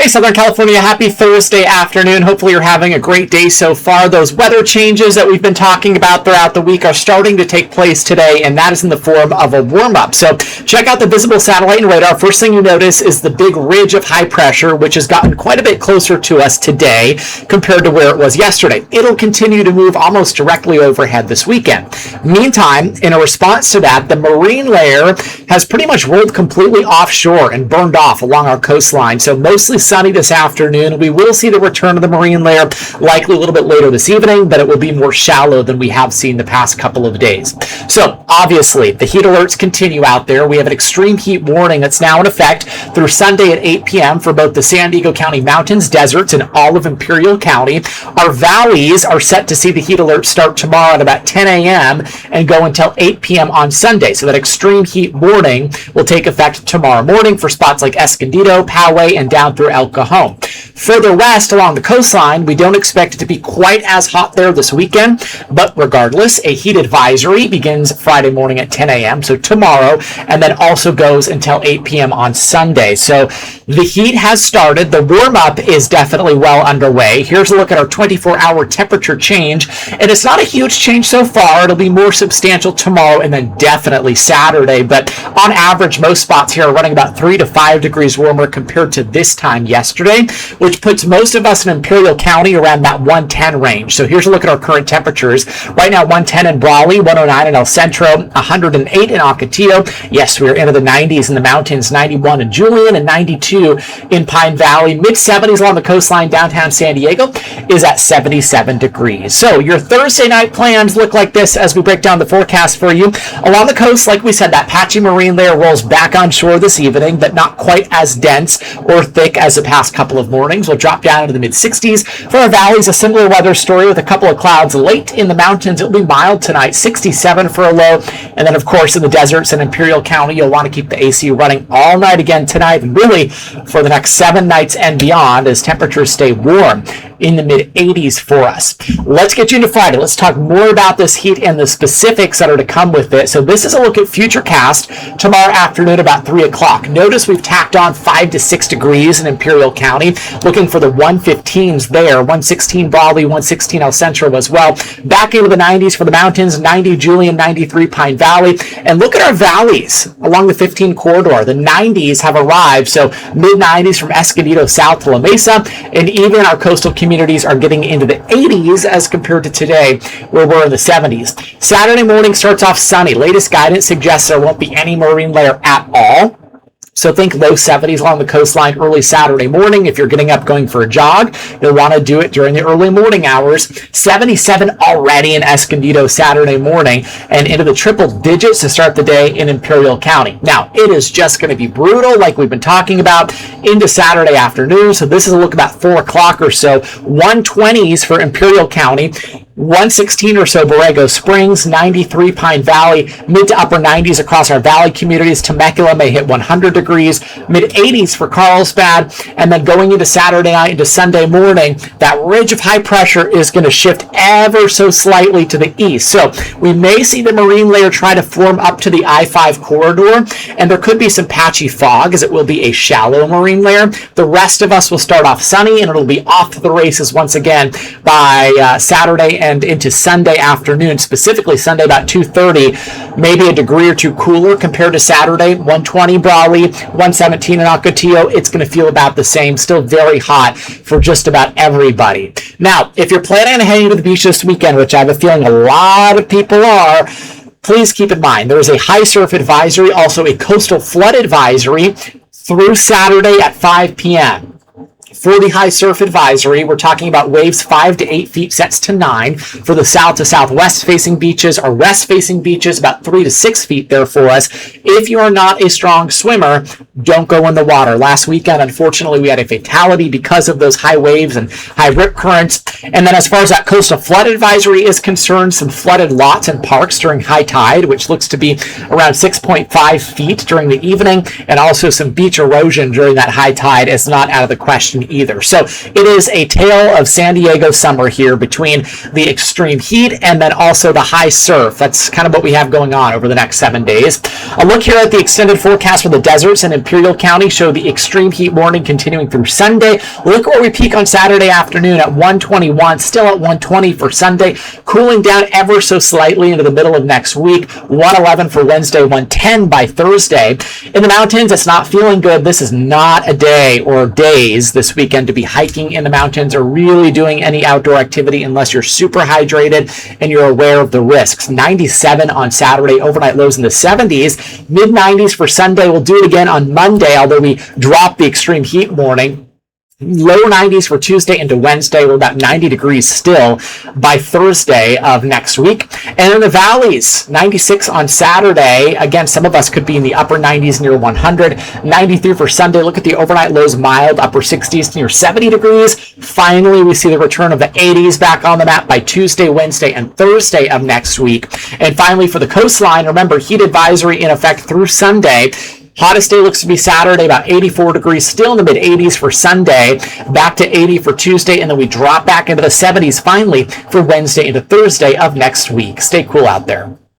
Hey, Southern California, happy Thursday afternoon. Hopefully you're having a great day so far. Those weather changes that we've been talking about throughout the week are starting to take place today, and that is in the form of a warm-up. So check out the visible satellite and radar. First thing you notice is the big ridge of high pressure, which has gotten quite a bit closer to us today compared to where it was yesterday. It'll continue to move almost directly overhead this weekend. Meantime, in a response to that, the marine layer has pretty much rolled completely offshore and burned off along our coastline. So mostly sunny this afternoon. We will see the return of the marine layer likely a little bit later this evening, but it will be more shallow than we have seen the past couple of days. So obviously the heat alerts continue out there. We have an extreme heat warning that's now in effect through Sunday at 8 p.m. for both the San Diego County mountains, deserts, and all of Imperial County. Our valleys are set to see the heat alert start tomorrow at about 10 a.m. and go until 8 p.m. on Sunday. So that extreme heat warning will take effect tomorrow morning for spots like Escondido, Poway, and down through El Cajon. Further west along the coastline, we don't expect it to be quite as hot there this weekend, but regardless, a heat advisory begins Friday morning at 10 a.m., so tomorrow, and then also goes until 8 p.m. on Sunday. So the heat has started. The warm-up is definitely well underway. Here's a look at our 24-hour temperature change, and it's not a huge change so far. It'll be more substantial tomorrow and then definitely Saturday, but on average, most spots here are running about 3 to 5 degrees warmer compared to this time yesterday, which puts most of us in Imperial County around that 110 range. So here's a look at our current temperatures. Right now, 110 in Brawley, 109 in El Centro, 108 in Ocotillo. Yes, we're into the 90s in the mountains, 91 in Julian, and 92 in Pine Valley. Mid-70s along the coastline, downtown San Diego is at 77 degrees. So your Thursday night plans look like this as we break down the forecast for you. Along the coast, like we said, that patchy marine layer rolls back on shore this evening, but not quite as dense or thick as the past couple of mornings. We'll drop down into the mid-60s. For our valleys, a similar weather story with a couple of clouds late in the mountains. It'll be mild tonight, 67 for a low. And then, of course, in the deserts in Imperial County, you'll want to keep the AC running all night again tonight, and really for the next 7 nights and beyond as temperatures stay warm in the mid-80s for us. Let's get you into Friday. Let's talk more about this heat and the specifics that are to come with it. So this is a look at Futurecast tomorrow afternoon about 3 o'clock. Notice we've tacked on 5 to 6 degrees in Imperial County, looking for the 115s there, 116 Brawley, 116 El Centro as well. Back into the 90s for the mountains, 90 Julian, 93 Pine Valley. And look at our valleys along the 15 corridor. The 90s have arrived, so mid-90s from Escondido south to La Mesa, and even our coastal communities are getting into the 80s as compared to today, where we're in the 70s. Saturday morning starts off sunny. Latest guidance suggests there won't be any marine layer at all. So think low 70s along the coastline early Saturday morning. If you're getting up going for a jog, you'll want to do it during the early morning hours. 77 already in Escondido Saturday morning, and into the triple digits to start the day in Imperial County. Now, it is just going to be brutal like we've been talking about into Saturday afternoon. So this is a look about 4 o'clock or so. 120s for Imperial County. 116 or so Borrego Springs, 93 Pine Valley, mid to upper 90s across our valley communities. Temecula may hit 100 degrees, mid 80s for Carlsbad, and then going into Saturday night into Sunday morning, that ridge of high pressure is going to shift ever so slightly to the east. So we may see the marine layer try to form up to the I-5 corridor, and there could be some patchy fog as it will be a shallow marine layer. The rest of us will start off sunny, and it'll be off to the races once again by Saturday and into Sunday afternoon, specifically Sunday about 2:30, maybe a degree or two cooler compared to Saturday. 120 Brawley, 117 in Ocotillo. It's going to feel about the same, still very hot for just about everybody. Now, if you're planning on heading to the beach this weekend, which I have a feeling a lot of people are, please keep in mind there is a high surf advisory, also a coastal flood advisory through Saturday at 5 p.m. For the high surf advisory, we're talking about waves 5 to 8 feet, sets to 9 for the south to southwest facing beaches, or west facing beaches, about 3 to 6 feet there for us. If you are not a strong swimmer, don't go in the water. Last weekend, unfortunately, we had a fatality because of those high waves and high rip currents. And then as far as that coastal flood advisory is concerned, some flooded lots and parks during high tide, which looks to be around 6.5 feet during the evening, and also some beach erosion during that high tide is not out of the question rain either. So it is a tale of San Diego summer here between the extreme heat and then also the high surf. That's kind of what we have going on over the next 7 days. A look here at the extended forecast for the deserts in Imperial County show the extreme heat warning continuing through Sunday. Look where we peak on Saturday afternoon at 121, still at 120 for Sunday, cooling down ever so slightly into the middle of next week, 111 for Wednesday, 110 by Thursday. In the mountains, it's not feeling good. This is not a day or days this weekend to be hiking in the mountains or really doing any outdoor activity unless you're super hydrated and you're aware of the risks. 97 on Saturday, overnight lows in the 70s, mid 90s for Sunday. We'll do it again on Monday, although we drop the extreme heat warning. Low 90s for Tuesday into Wednesday. We're about 90 degrees still by Thursday of next week. And in the valleys, 96 on Saturday. Again, some of us could be in the upper 90s near 100. 93 for Sunday. Look at the overnight lows, mild, upper 60s near 70 degrees. Finally, we see the return of the 80s back on the map by Tuesday, Wednesday, and Thursday of next week. And finally, for the coastline, remember, heat advisory in effect through Sunday. Hottest day looks to be Saturday, about 84 degrees, still in the mid-80s for Sunday, back to 80 for Tuesday, and then we drop back into the 70s finally for Wednesday into Thursday of next week. Stay cool out there.